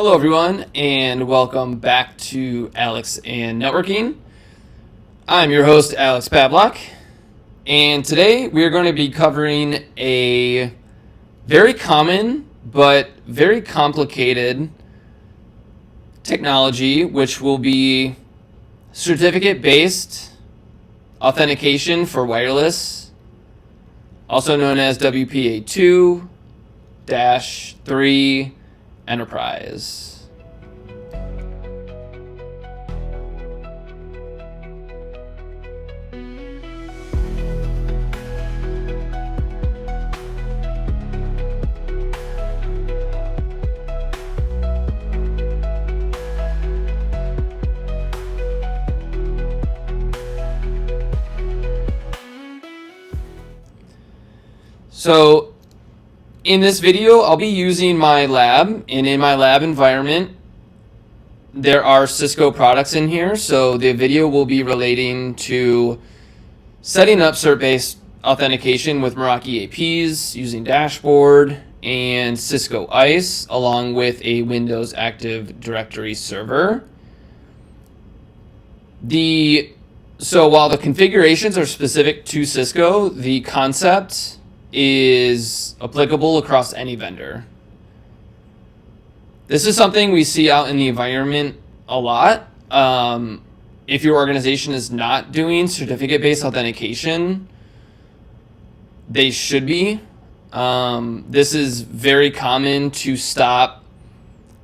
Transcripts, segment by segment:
Hello everyone, and welcome back to Alex and Networking. I'm your host, Alex Pavlock, and today we are going to be covering a very common but very complicated technology, which will be certificate-based authentication for wireless, also known as WPA 2-3 Enterprise. So in this video, I'll be using my lab, and in my lab environment, there are Cisco products in here. So the video will be relating to setting up cert-based authentication with Meraki APs using Dashboard and Cisco ISE, along with a Windows Active Directory server. So while the configurations are specific to Cisco, the concept is applicable across any vendor. This is something we see out in the environment a lot. If your organization is not doing certificate-based authentication, they should be. This is very common to stop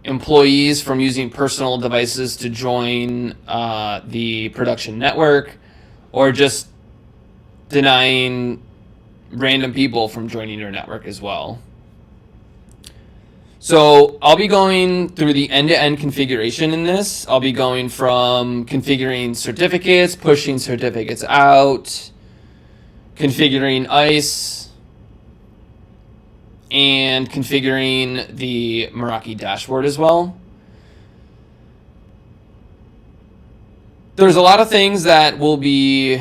employees from using personal devices to join the production network, or just denying random people from joining your network as well. So I'll be going through the end-to-end configuration in this. I'll be going from configuring certificates, pushing certificates out, configuring ISE, and configuring the Meraki dashboard as well. There's a lot of things that will be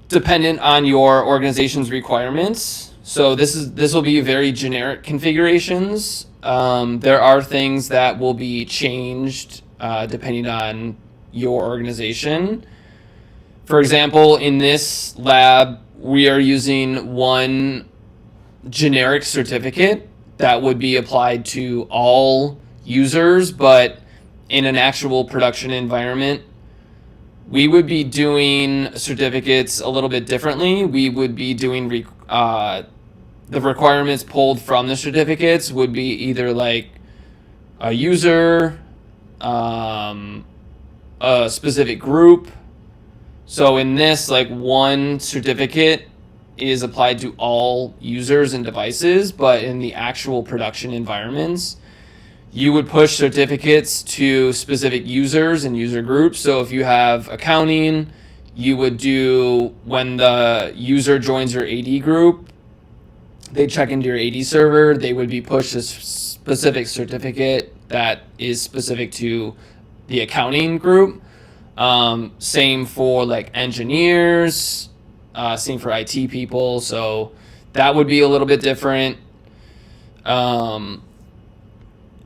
dependent on your organization's requirements. So this will be very generic configurations. There are things that will be changed depending on your organization. For example, in this lab, we are using one generic certificate that would be applied to all users, but in an actual production environment, we would be doing certificates a little bit differently. We would be doing the requirements pulled from the certificates would be either like a user, a specific group. So in this, like, one certificate is applied to all users and devices, but in the actual production environments, you would push certificates to specific users and user groups. So if you have accounting, you would do, when the user joins your AD group, they check into your AD server, they would be pushed a specific certificate that is specific to the accounting group. Same for like engineers, same for IT people. So that would be a little bit different.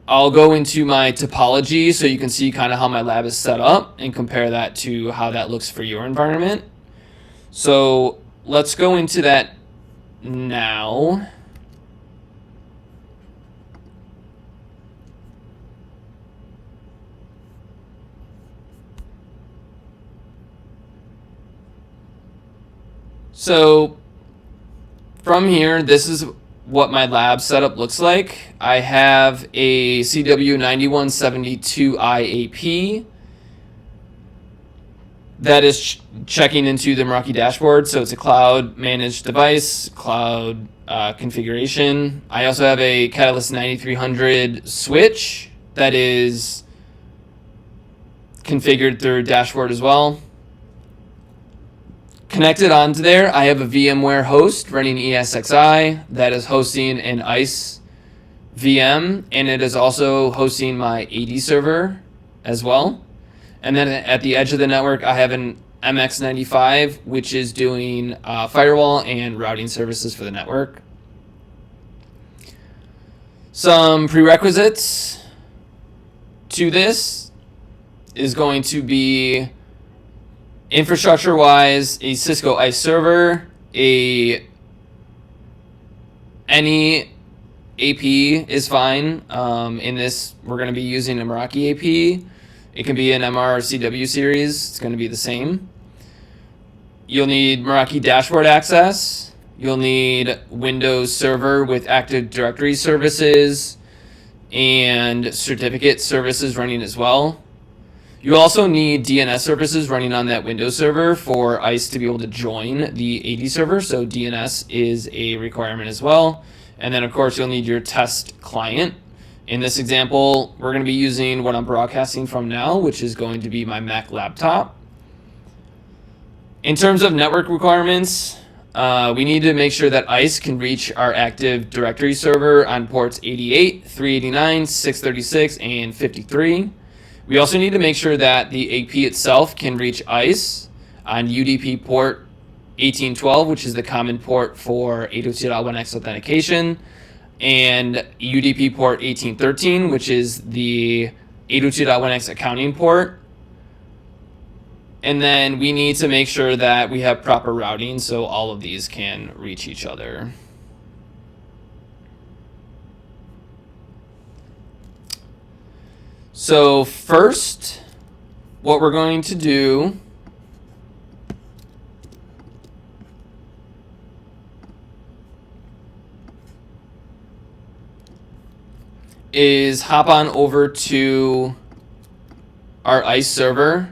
I'll go into my topology so you can see kind of how my lab is set up and compare that to how that looks for your environment. So let's go into that now. So from here, this is what my lab setup looks like. I have a CW9172i AP that is checking into the Meraki dashboard. So it's a cloud managed device, cloud configuration. I also have a Catalyst 9300 switch that is configured through dashboard as well. Connected onto there, I have a VMware host running ESXi that is hosting an ISE VM, and it is also hosting my AD server as well. And then at the edge of the network, I have an MX95, which is doing firewall and routing services for the network. Some prerequisites to this is going to be infrastructure-wise, a Cisco ISE server, any AP is fine. In this, we're going to be using a Meraki AP. It can be an MR or CW series. It's going to be the same. You'll need Meraki dashboard access. You'll need Windows Server with Active Directory services and certificate services running as well. You also need DNS services running on that Windows server for ISE to be able to join the AD server. So DNS is a requirement as well. And then, of course, you'll need your test client. In this example, we're going to be using what I'm broadcasting from now, which is going to be my Mac laptop. In terms of network requirements, we need to make sure that ISE can reach our Active Directory server on ports 88, 389, 636, and 53. We also need to make sure that the AP itself can reach ISE on UDP port 1812, which is the common port for 802.1x Authentication, and UDP port 1813, which is the 802.1x accounting port. And then we need to make sure that we have proper routing so all of these can reach each other. So first, what we're going to do is hop on over to our ISE server.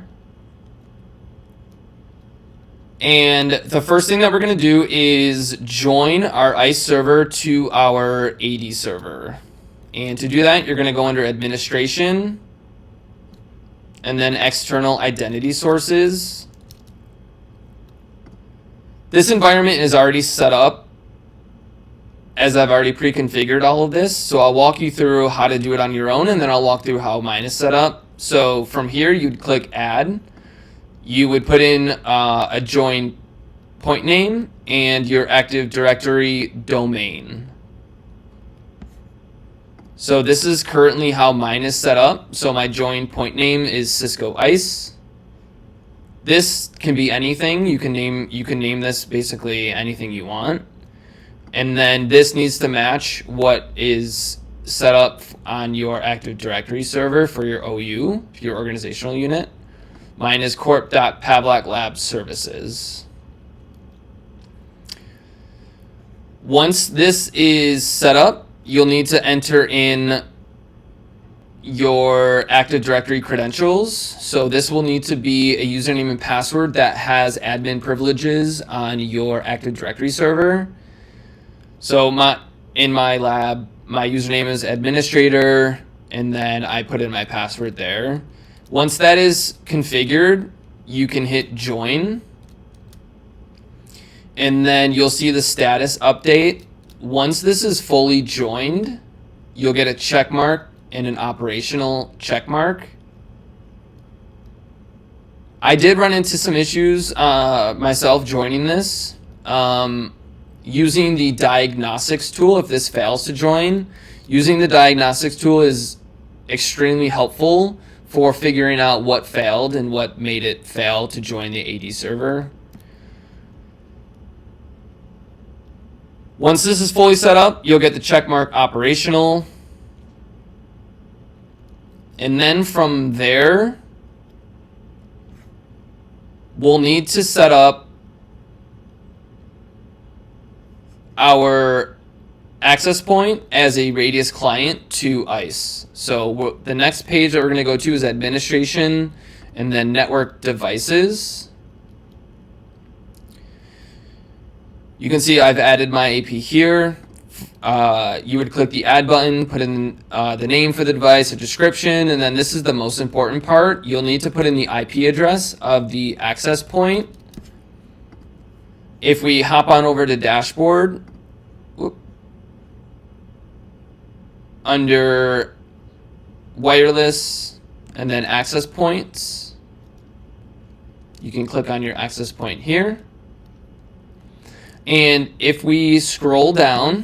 And the first thing that we're going to do is join our ISE server to our AD server. And to do that, you're going to go under Administration and then External Identity Sources. This environment is already set up as I've already pre-configured all of this. So I'll walk you through how to do it on your own, and then I'll walk through how mine is set up. So from here, you'd click Add. You would put in a join point name and your Active Directory domain. So this is currently how mine is set up. So my join point name is Cisco ISE. This can be anything. You can name this basically anything you want. And then this needs to match what is set up on your Active Directory server for your OU, your organizational unit. Mine is corp.pavlak Labs services. Once this is set up, you'll need to enter in your Active Directory credentials. So this will need to be a username and password that has admin privileges on your Active Directory server. So in my lab, my username is administrator, and then I put in my password there. Once that is configured, you can hit join, and then you'll see the status update. Once this is fully joined, you'll get a check mark and an operational check mark. I did run into some issues myself joining this. Using the diagnostics tool, if this fails to join, using the diagnostics tool is extremely helpful for figuring out what failed and what made it fail to join the AD server. Once this is fully set up, you'll get the checkmark operational. And then from there, we'll need to set up our access point as a Radius client to ISE. So the next page that we're going to go to is Administration and then Network Devices. You can see I've added my AP here. You would click the Add button, put in the name for the device, a description, and then this is the most important part. You'll need to put in the IP address of the access point. If we hop on over to Dashboard, under Wireless and then Access Points, you can click on your access point here. And if we scroll down,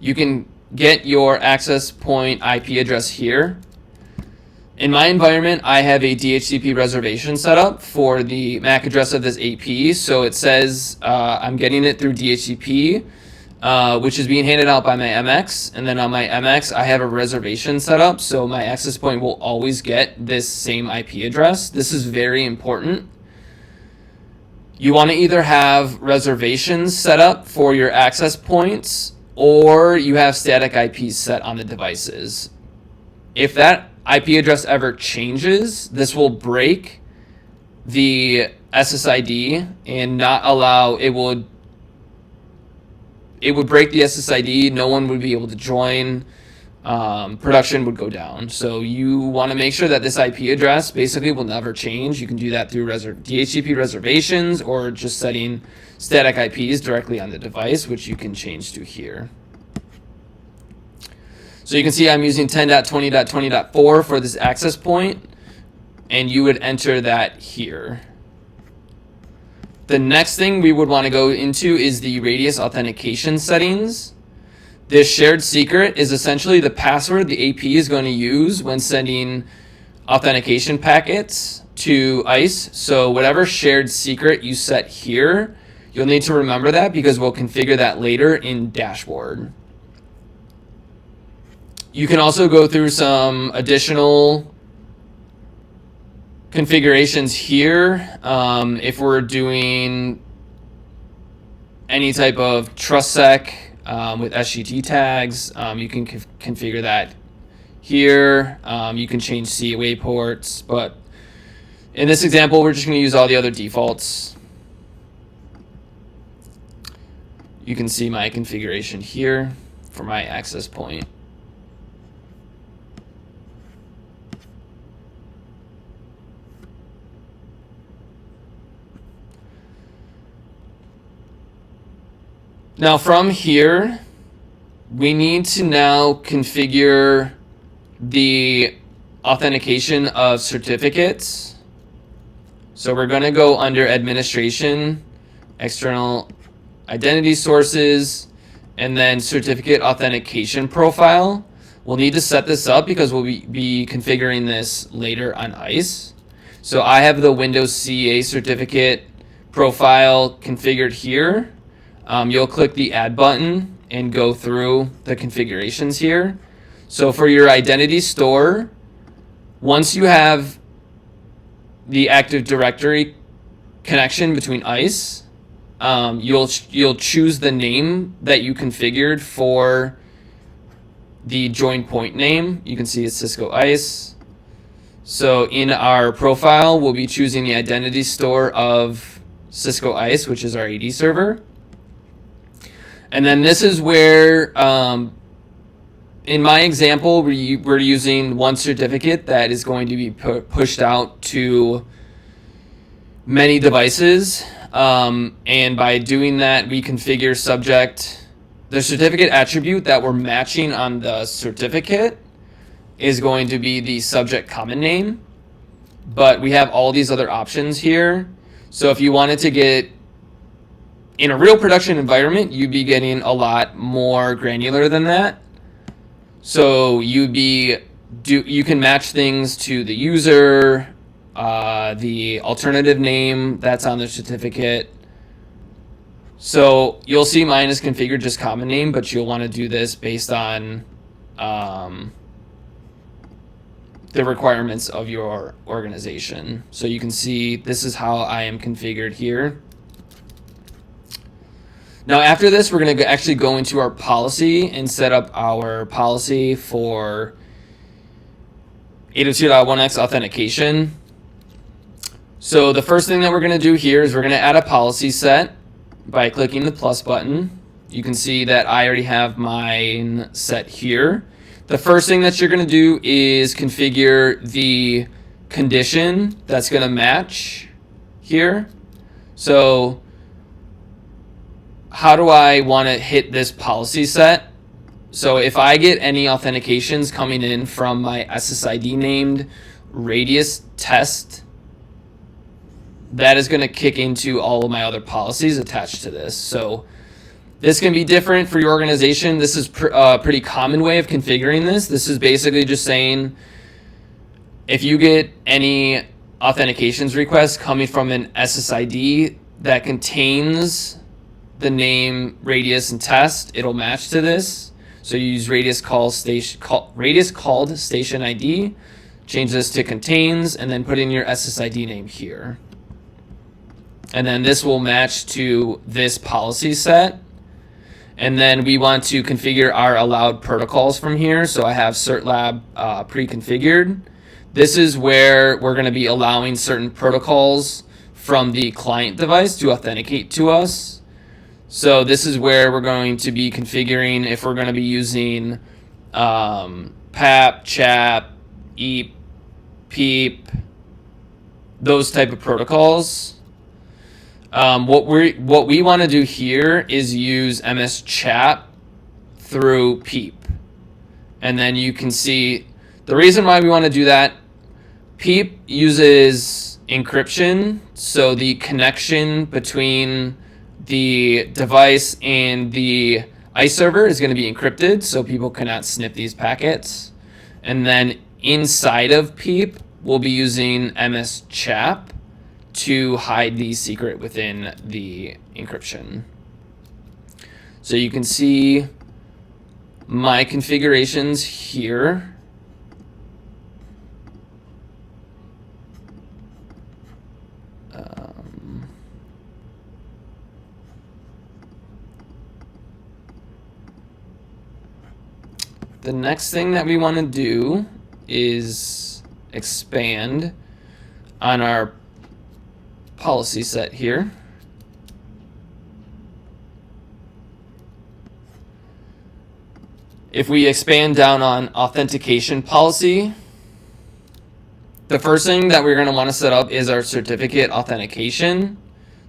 you can get your access point IP address here. In my environment, I have a DHCP reservation set up for the MAC address of this AP. So it says I'm getting it through DHCP, which is being handed out by my MX. And then on my MX, I have a reservation set up. So my access point will always get this same IP address. This is very important. You want to either have reservations set up for your access points, or you have static IPs set on the devices. If that IP address ever changes, this will break the SSID and not allow, it would break the SSID. No one would be able to join. Production would go down. So you want to make sure that this IP address basically will never change. You can do that through DHCP reservations or just setting static IPs directly on the device, which you can change to here. So you can see I'm using 10.20.20.4 for this access point, and you would enter that here. The next thing we would want to go into is the radius authentication settings. This shared secret is essentially the password the AP is going to use when sending authentication packets to ISE. So whatever shared secret you set here, you'll need to remember that because we'll configure that later in dashboard. You can also go through some additional configurations here. If we're doing any type of TrustSec with SGT tags, you can configure that here. You can change COA ports, but in this example, we're just going to use all the other defaults. You can see my configuration here for my access point. Now from here, we need to now configure the authentication of certificates. So we're going to go under Administration, External Identity Sources, and then Certificate Authentication Profile. We'll need to set this up because we'll be configuring this later on ISE. So I have the Windows CA certificate profile configured here. You'll click the Add button and go through the configurations here. So for your identity store, once you have the Active Directory connection between ISE, you'll choose the name that you configured for the join point name. You can see it's Cisco ISE. So in our profile, we'll be choosing the identity store of Cisco ISE, which is our AD server. And then this is where, in my example, we're using one certificate that is going to be pushed out to many devices. And by doing that, we configure the certificate attribute that we're matching on the certificate is going to be the subject common name. But we have all these other options here. So if you wanted to get in a real production environment, you'd be getting a lot more granular than that. So you can match things to the user, the alternative name that's on the certificate. So you'll see mine is configured just common name, but you'll want to do this based on the requirements of your organization. So you can see this is how I am configured here. Now after this, we're going to actually go into our policy and set up our policy for 802.1x authentication. So the first thing that we're going to do here is we're going to add a policy set by clicking the plus button. You can see that I already have mine set here. The first thing that you're going to do is configure the condition that's going to match here. So how do I want to hit this policy set? So if I get any authentications coming in from my SSID named radius test, that is going to kick into all of my other policies attached to this. So This can be different for your organization. This is a pretty common way of configuring this. This is basically just saying if you get any authentications requests coming from an SSID that contains the name, radius, and test, it'll match to this. So you use radius called station ID, change this to contains, and then put in your SSID name here. And then this will match to this policy set. And then we want to configure our allowed protocols from here. So I have CertLab pre-configured. This is where we're going to be allowing certain protocols from the client device to authenticate to us. So this is where we're going to be configuring if we're going to be using PAP, CHAP, EAP, PEEP, those type of protocols. What we want to do here is use MS CHAP through PEEP. And then you can see the reason why we want to do that. PEEP uses encryption, so the connection between the device and the ISE server is going to be encrypted, so people cannot snip these packets. And then inside of PEEP, we'll be using MS CHAP to hide the secret within the encryption. So you can see my configurations here. The next thing that we want to do is expand on our policy set here. If we expand down on authentication policy, the first thing that we're going to want to set up is our certificate authentication.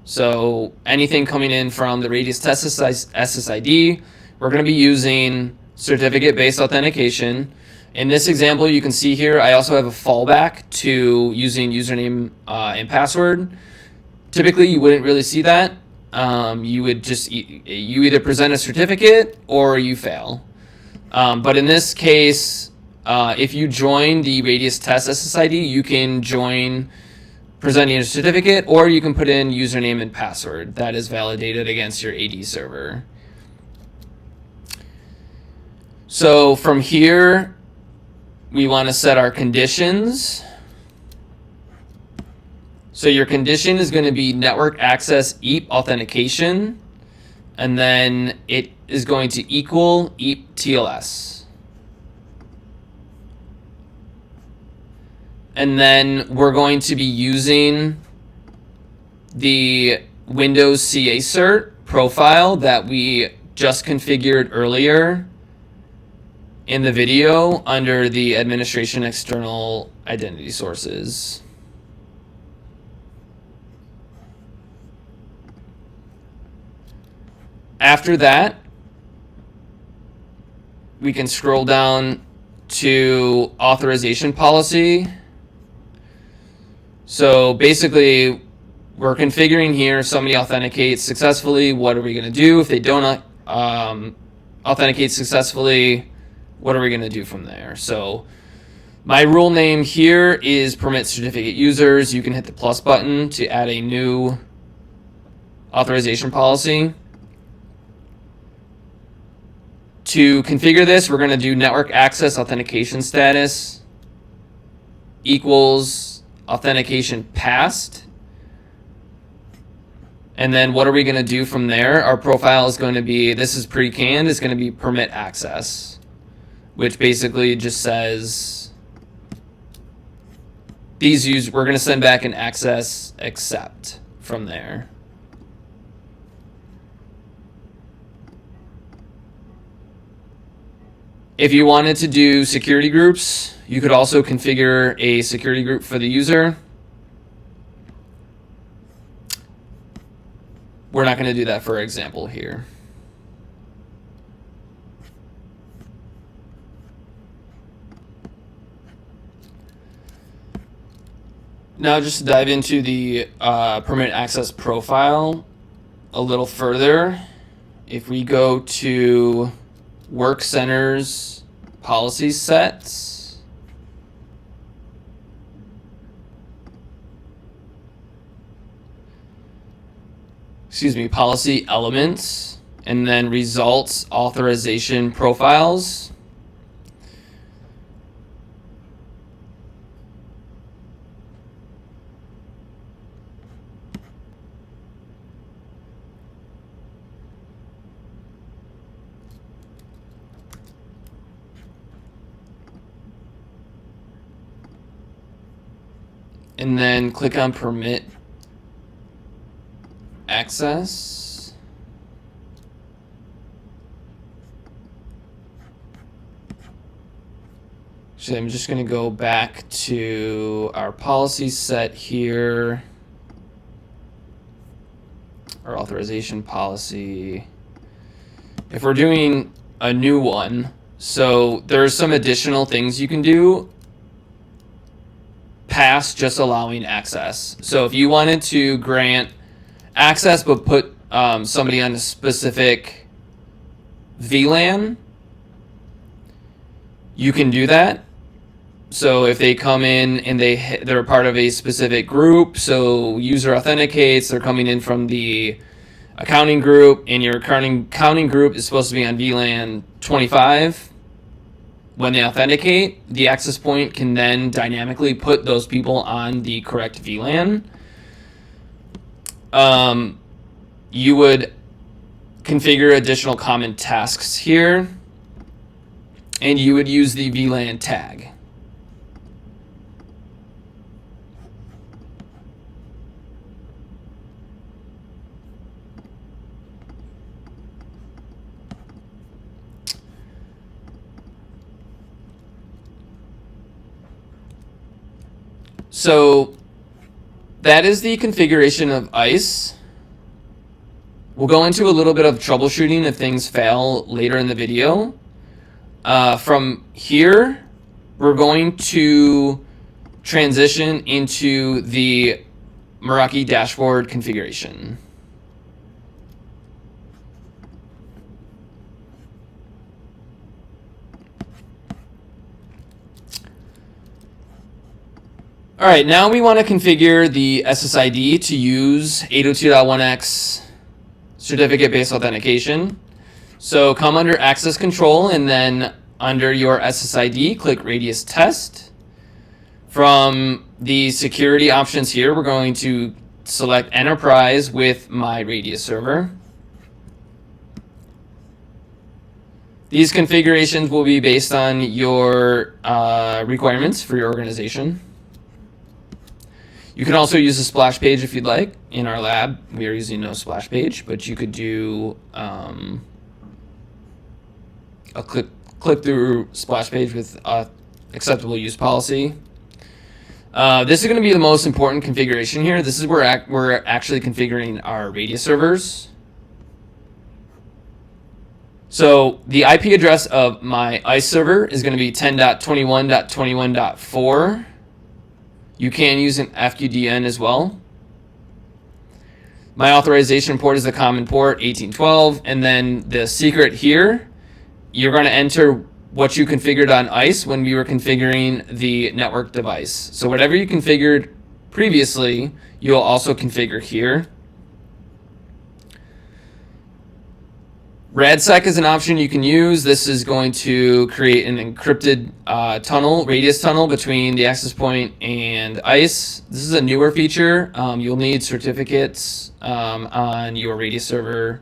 So anything coming in from the radius test SSID, we're going to be using certificate-based authentication. In this example, you can see here, I also have a fallback to using username and password. Typically, you wouldn't really see that. You would just, you either present a certificate or you fail. But in this case, if you join the radius test SSID, you can join presenting a certificate, or you can put in username and password that is validated against your AD server. So from here, we want to set our conditions. So your condition is going to be network access EAP authentication, and then it is going to equal EAP TLS. And then we're going to be using the Windows CA cert profile that we just configured earlier in the video under the administration external identity sources. After that, we can scroll down to authorization policy. So basically, we're configuring here, if somebody authenticates successfully, what are we going to do? If they don't authenticate successfully, what are we going to do from there? So my rule name here is permit certificate users. You can hit the plus button to add a new authorization policy. To configure this, we're going to do network access authentication status equals authentication passed. And then what are we going to do from there? Our profile is going to be, this is pre-canned, it's going to be permit access, which basically just says these users, we're going to send back an access accept from there. If you wanted to do security groups, you could also configure a security group for the user. We're not going to do that for example here. Now just to dive into the permit access profile a little further, if we go to Work Centers Policy Sets, Policy Elements, and then Results Authorization Profiles. And then click on Permit Access. Actually, I'm just going to go back to our policy set here, our authorization policy. If we're doing a new one, so there's some additional things you can do past just allowing access. So if you wanted to grant access but put somebody on a specific VLAN, you can do that. So if they come in and they're part of a specific group, so user authenticates, they're coming in from the accounting group, and your accounting group is supposed to be on VLAN 25. When they authenticate, the access point can then dynamically put those people on the correct VLAN. You would configure additional common tasks here, and you would use the VLAN tag. So that is the configuration of ISE. We'll go into a little bit of troubleshooting if things fail later in the video. From here, we're going to transition into the Meraki dashboard configuration. All right, now we want to configure the SSID to use 802.1x certificate-based authentication. So come under Access Control, and then under your SSID, click Radius Test. From the security options here, we're going to select Enterprise with my Radius server. These configurations will be based on your requirements for your organization. You can also use a splash page if you'd like. In our lab, we are using no splash page, but you could do a click-through splash page with acceptable use policy. This is going to be the most important configuration here. This is where we're actually configuring our Radius servers. So the IP address of my ISE server is going to be 10.21.21.4. You can use an FQDN as well. My authorization port is the common port, 1812, and then the secret here, you're going to enter what you configured on ISE when we were configuring the network device. So whatever you configured previously, you'll also configure here. RADSEC is an option you can use. This is going to create an encrypted radius tunnel between the access point and ISE. This is a newer feature. You'll need certificates on your Radius server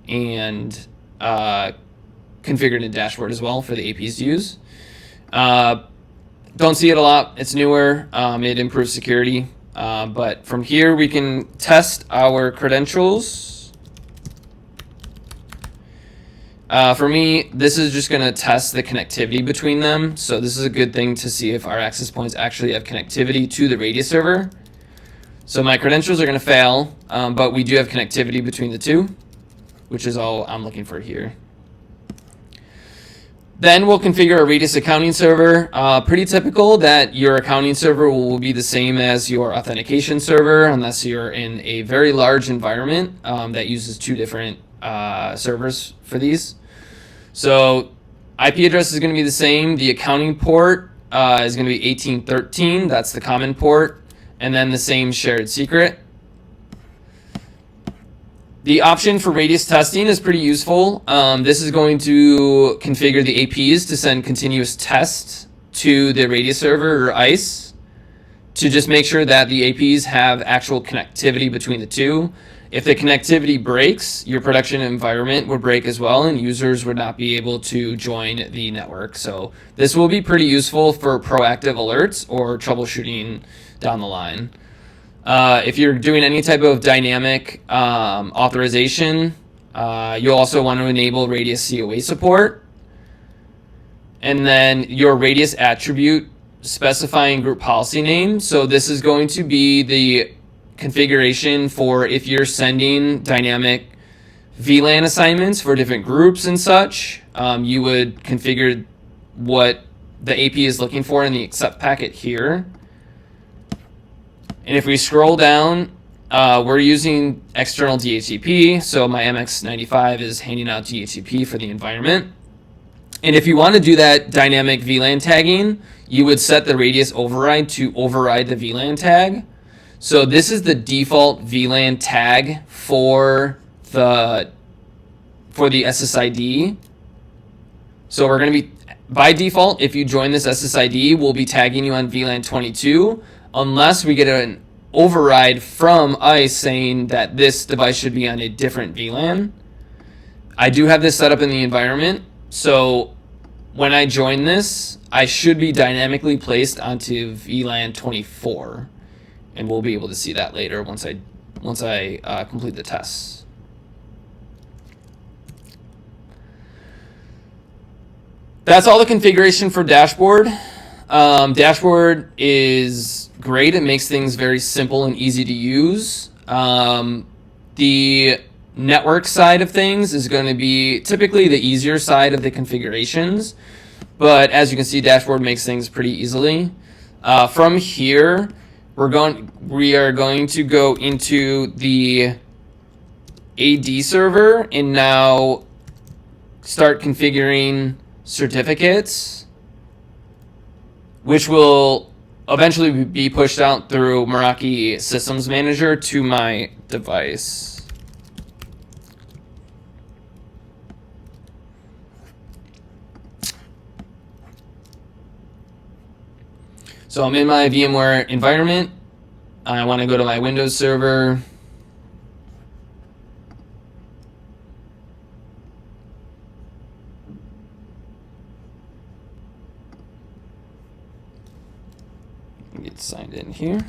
and configured in dashboard as well for the APs to use. Don't see it a lot. It's newer. It improves security. But from here, we can test our credentials. For me, this is just going to test the connectivity between them. So this is a good thing to see if our access points actually have connectivity to the Radius server. So my credentials are going to fail, but we do have connectivity between the two, which is all I'm looking for here. Then we'll configure a Radius accounting server. Pretty typical that your accounting server will be the same as your authentication server, unless you're in a very large environment that uses two different servers for these. So IP address is going to be the same. The accounting port is going to be 1813. That's the common port. And then the same shared secret. The option for Radius testing is pretty useful. This is going to configure the APs to send continuous tests to the Radius server or ISE to just make sure that the APs have actual connectivity between the two. If the connectivity breaks, your production environment would break as well, and users would not be able to join the network. So this will be pretty useful for proactive alerts or troubleshooting down the line. If you're doing any type of dynamic authorization, you'll also want to enable Radius COA support. And then your Radius attribute specifying group policy name. So this is going to be the configuration for if you're sending dynamic VLAN assignments for different groups and such. You would configure what the AP is looking for in the accept packet here. And if we scroll down, we're using external DHCP, so my MX95 is handing out DHCP for the environment. And if you want to do that dynamic VLAN tagging, you would set the Radius override to override the VLAN tag. So this is the default VLAN tag for the SSID. So we're going to be, by default, if you join this SSID, we'll be tagging you on VLAN 22. Unless we get an override from ISE saying that this device should be on a different VLAN. I do have this set up in the environment, so when I join this, I should be dynamically placed onto VLAN 24, and we'll be able to see that later once I complete the tests. That's all the configuration for dashboard. Dashboard is great. It makes things very simple and easy to use. The network side of things is going to be typically the easier side of the configurations, but as you can see, dashboard makes things pretty easily. From here, we are going to go into the AD server and now start configuring certificates, which will eventually be pushed out through Meraki Systems Manager to my device. So I'm in my VMware environment. I want to go to my Windows server. Get signed in here.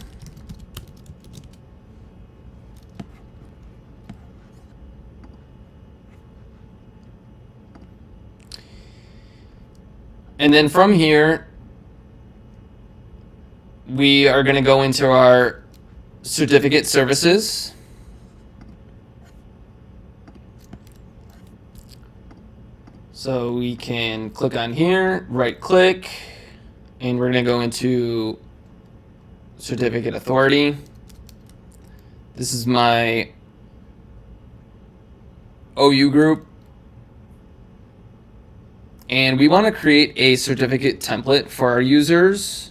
And then from here, we are going to go into our certificate services. So we can click on here, right click, and we're going to go into certificate authority. This is my OU group. And we want to create a certificate template for our users.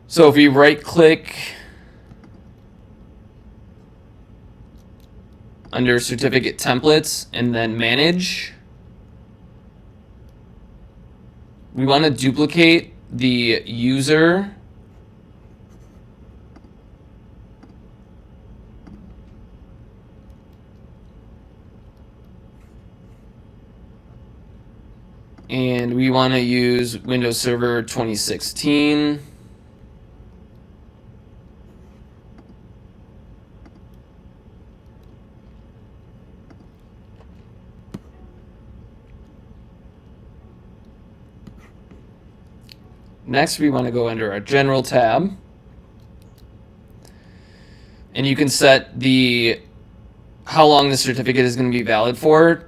So if we right click under certificate templates and then manage, we want to duplicate the user and we want to use Windows Server 2016. Next, we want to go under our General tab, and you can set how long the certificate is going to be valid for.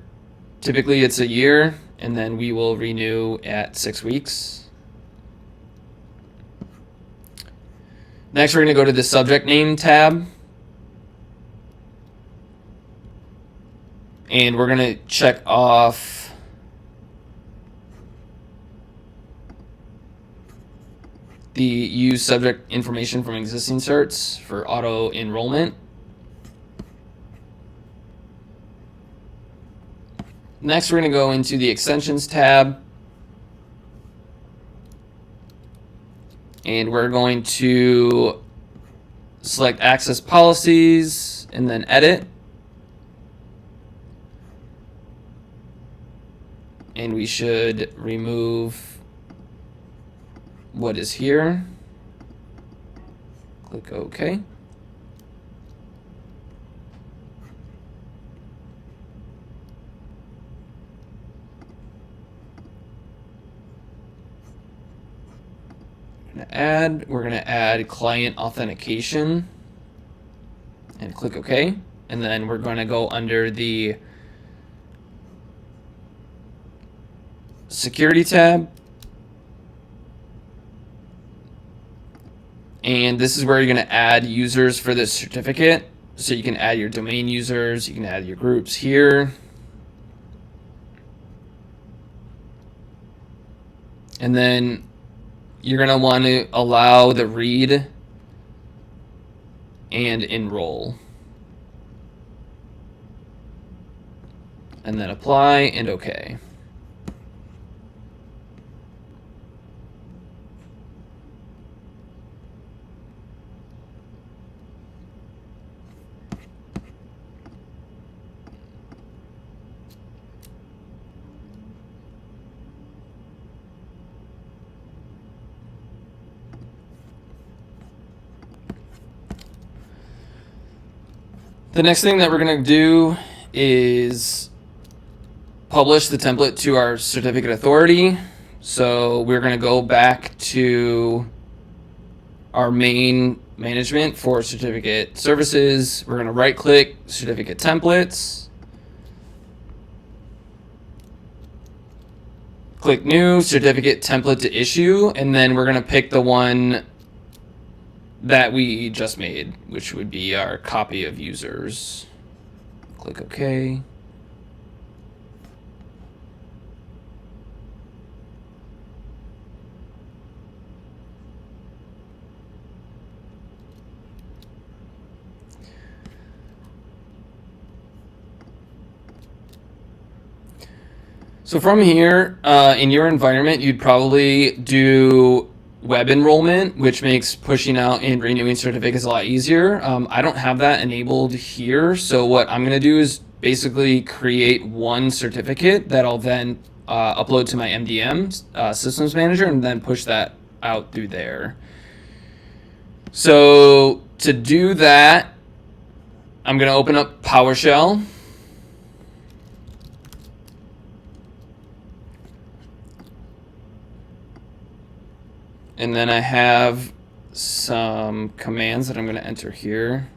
Typically it's a year, and then we will renew at 6 weeks. Next, we're going to go to the subject name tab. And we're going to check off the use subject information from existing certs for auto enrollment. Next, we're going to go into the extensions tab. And we're going to select access policies and then edit. And we should remove what is here. Click OK. We're going to add client authentication and click OK. And then we're going to go under the security tab. And this is where you're going to add users for this certificate. So you can add your domain users, you can add your groups here. And then you're going to want to allow the read and enroll. And then apply and OK. The next thing that we're going to do is publish the template to our certificate authority. So we're going to go back to our main management for certificate services. We're going to right click certificate templates. Click new certificate template to issue, and then we're going to pick the one that we just made, which would be our copy of users. Click OK. So from here, in your environment, you'd probably do web enrollment, which makes pushing out and renewing certificates a lot easier. I don't have that enabled here. So what I'm going to do is basically create one certificate that I'll then upload to my MDM Systems Manager and then push that out through there. So to do that, I'm going to open up PowerShell. And then I have some commands that I'm going to enter here.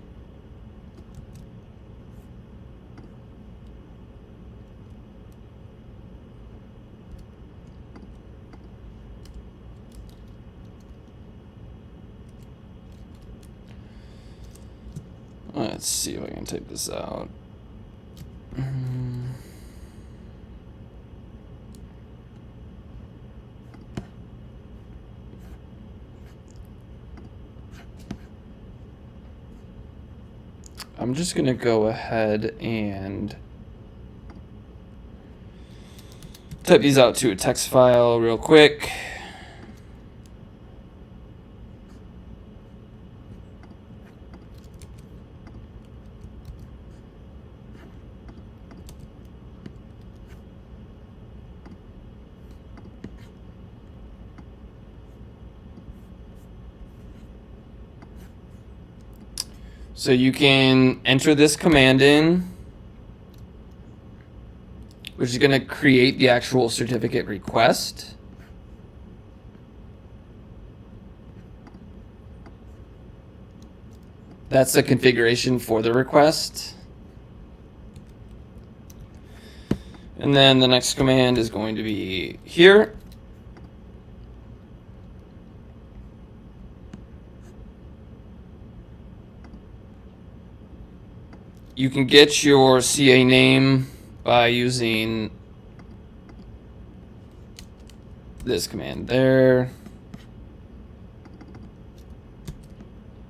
Let's see if I can type this out. I'm just going to go ahead and type these out to a text file real quick. So you can enter this command in, which is going to create the actual certificate request. That's the configuration for the request. And then the next command is going to be here. You can get your CA name by using this command there.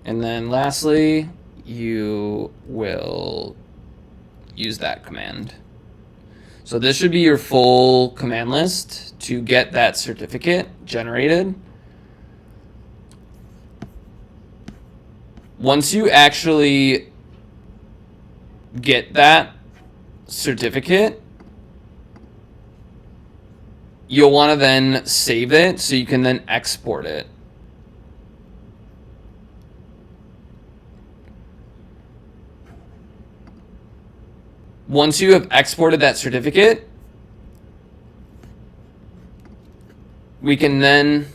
And then lastly, you will use that command. So this should be your full command list to get that certificate generated. Once you actually get that certificate, you'll want to then save it so you can then export it. Once you have exported that certificate, we can then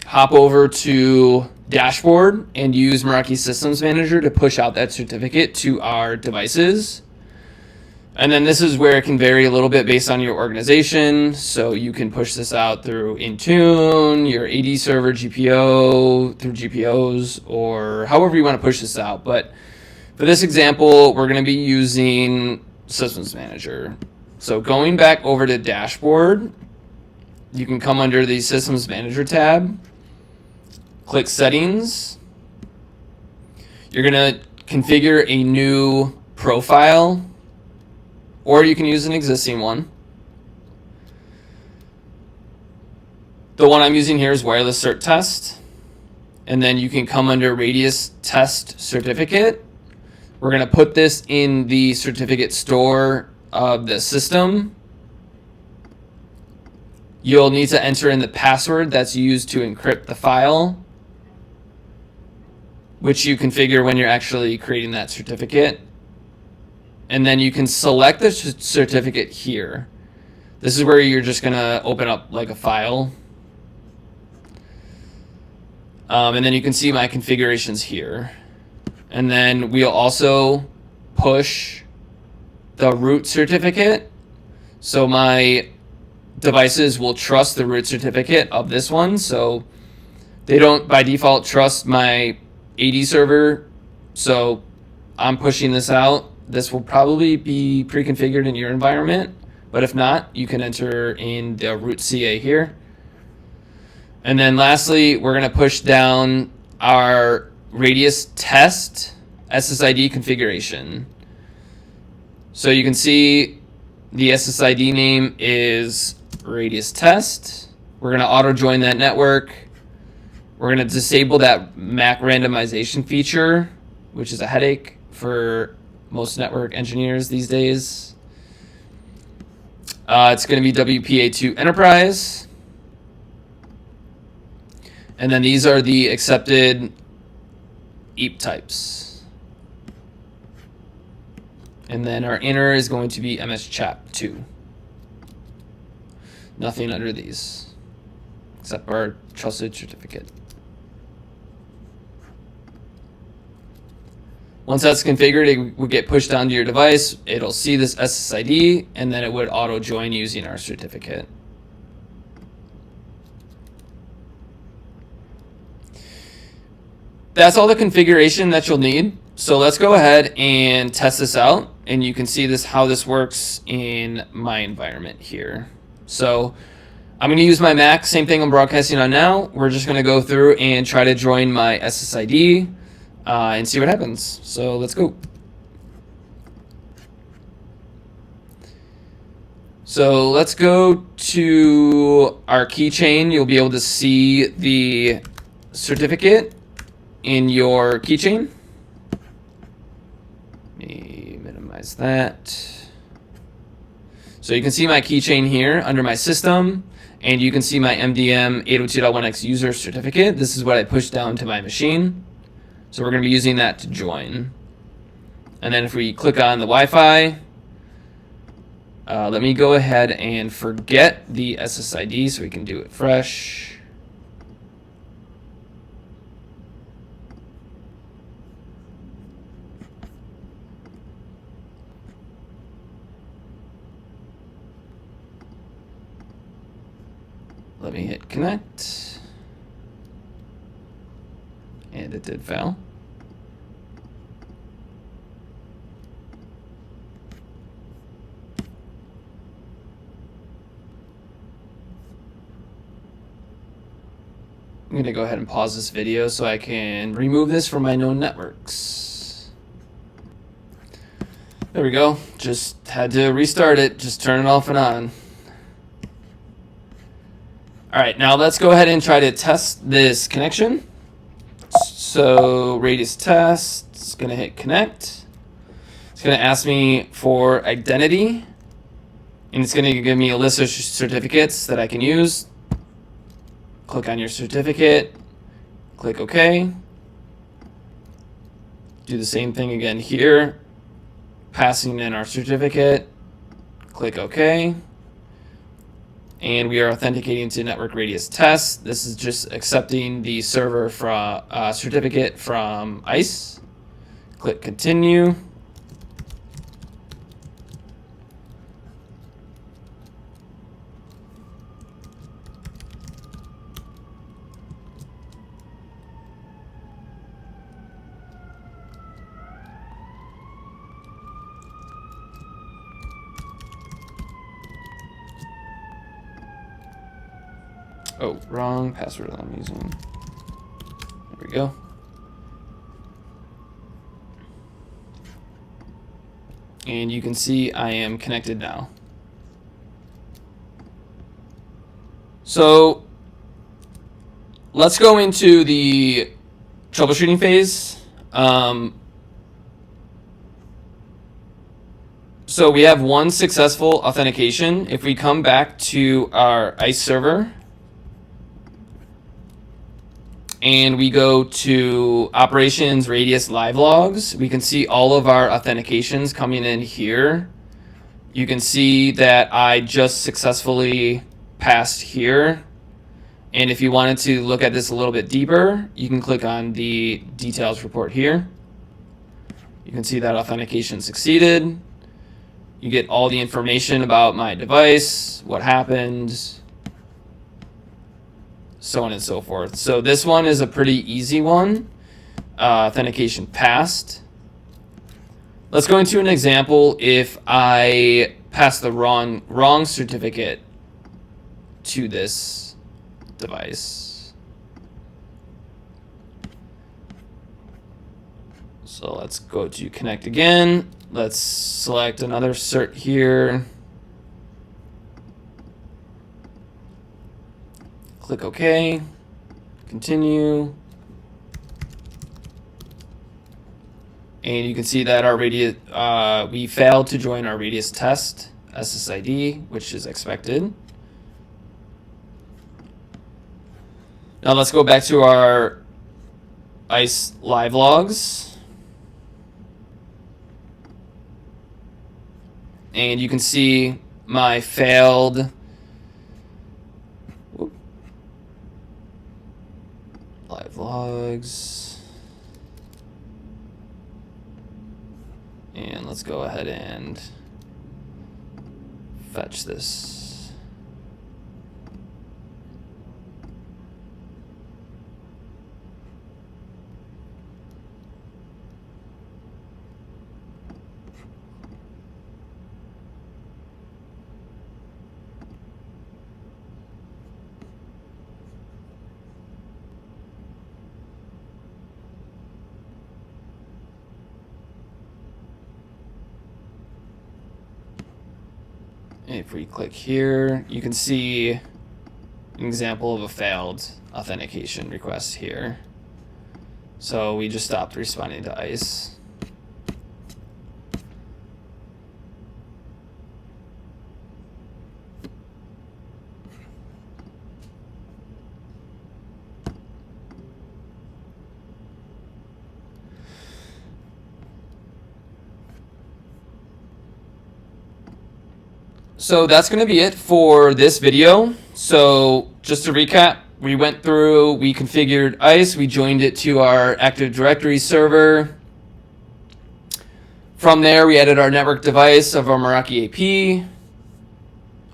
hop over to Dashboard and use Meraki Systems Manager to push out that certificate to our devices. And then this is where it can vary a little bit based on your organization. So you can push this out through Intune, your AD server, GPO, through GPOs, or however you want to push this out. But for this example, we're going to be using Systems Manager. So going back over to Dashboard, you can come under the Systems Manager tab, click Settings. You're going to configure a new profile, or you can use an existing one. The one I'm using here is Wireless Cert Test. And then you can come under Radius Test Certificate. We're going to put this in the certificate store of the system. You'll need to enter in the password that's used to encrypt the file, which you configure when you're actually creating that certificate. And then you can select the certificate here. This is where you're just going to open up like a file. And then you can see my configurations here. And then we'll also push the root certificate. So my devices will trust the root certificate of this one. So they don't by default trust my AD server. So I'm pushing this out. This will probably be pre-configured in your environment, but if not, you can enter in the root CA here. And then lastly, we're going to push down our Radius Test SSID configuration. So you can see the SSID name is Radius Test. We're going to auto join that network. We're going to disable that MAC randomization feature, which is a headache for most network engineers these days. It's going to be WPA2 Enterprise. And then these are the accepted EAP types. And then our inner is going to be MSCHAP2. Nothing under these, except our trusted certificate. Once that's configured, it will get pushed down to your device. It'll see this SSID, and then it would auto join using our certificate. That's all the configuration that you'll need. So let's go ahead and test this out, and you can see this how this works in my environment here. So I'm going to use my Mac, same thing I'm broadcasting on now. We're just going to go through and try to join my SSID and see what happens. So let's go. So let's go to our keychain. You'll be able to see the certificate in your keychain. Let me minimize that. So you can see my keychain here under my system, and you can see my MDM 802.1x user certificate. This is what I pushed down to my machine. So we're going to be using that to join. And then if we click on the Wi-Fi, let me go ahead and forget the SSID so we can do it fresh. Let me hit connect. And it did fail. I'm going to go ahead and pause this video so I can remove this from my known networks. There we go. Just had to restart it. Just turn it off and on. All right, now let's go ahead and try to test this connection. So radius test, it's going to hit connect. It's going to ask me for identity. And it's going to give me a list of certificates that I can use. Click on your certificate, click OK. Do the same thing again here, passing in our certificate, click OK. And we are authenticating to network radius test. This is just accepting the server from certificate from ISE. Click continue. Oh, wrong password I'm using. There we go. And you can see I am connected now. So let's go into the troubleshooting phase. So we have one successful authentication. If we come back to our ISE server, and we go to Operations Radius Live Logs, we can see all of our authentications coming in here. You can see that I just successfully passed here. And if you wanted to look at this a little bit deeper, you can click on the details report here. You can see that authentication succeeded. You get all the information about my device, what happened, so on and so forth. So this one is a pretty easy one. Authentication passed. Let's go into an example if I pass the wrong certificate to this device. So let's go to connect again. Let's select another cert here. Click OK, continue, and you can see that our radius, we failed to join our radius test SSID, which is expected. Now let's go back to our ISE Live Logs, and you can see my failed Live Logs, and let's go ahead and fetch this. If we click here, you can see an example of a failed authentication request here. So we just stopped responding to ISE. So that's going to be it for this video. So just to recap, we went through, we configured ISE, we joined it to our Active Directory server. From there, we added our network device of our Meraki AP.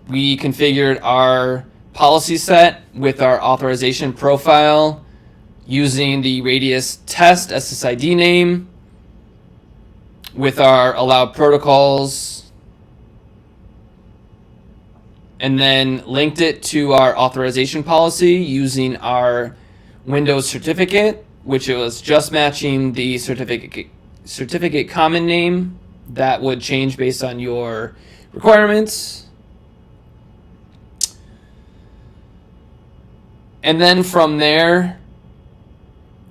We configured our policy set with our authorization profile using the radius test SSID name with our allowed protocols, and then linked it to our authorization policy using our Windows certificate, which was just matching the certificate common name that would change based on your requirements. And then from there,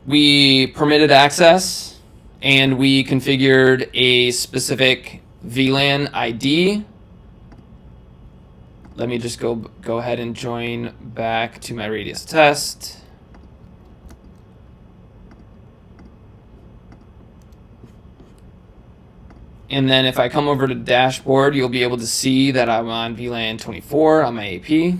we permitted access and we configured a specific VLAN ID. Let me just go ahead and join back to my radius test. And then if I come over to dashboard, you'll be able to see that I'm on VLAN 24 on my AP.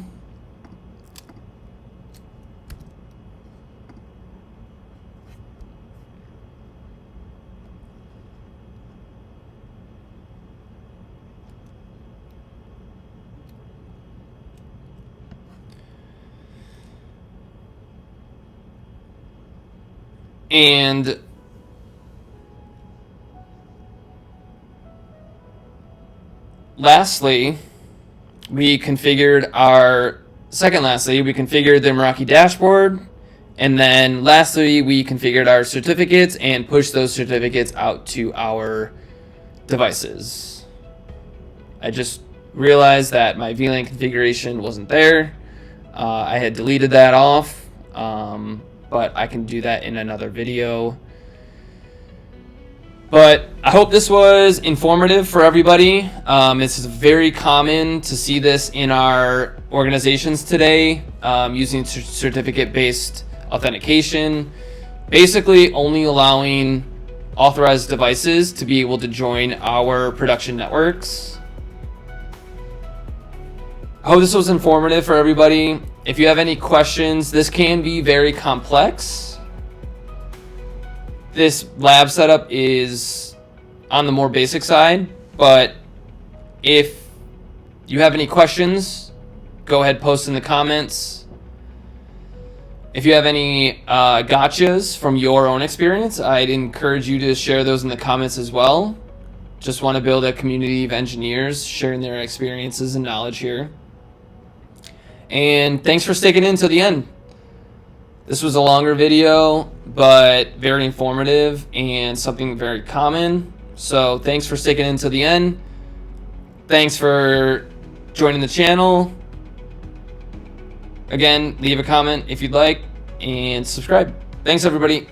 And lastly, we configured the Meraki dashboard. And then lastly, we configured our certificates and pushed those certificates out to our devices. I just realized that my VLAN configuration wasn't there. I had deleted that off, but I can do that in another video. But I hope this was informative for everybody. It's very common to see this in our organizations today, using certificate-based authentication, basically only allowing authorized devices to be able to join our production networks. I hope this was informative for everybody. If you have any questions, this can be very complex. This lab setup is on the more basic side, but if you have any questions, go ahead, post in the comments. If you have any gotchas from your own experience, I'd encourage you to share those in the comments as well. Just want to build a community of engineers sharing their experiences and knowledge here. And thanks for sticking in till the end. This was a longer video, but very informative and something very common. So thanks for sticking in till the end. Thanks for joining the channel. Again, leave a comment if you'd like and subscribe. Thanks, everybody.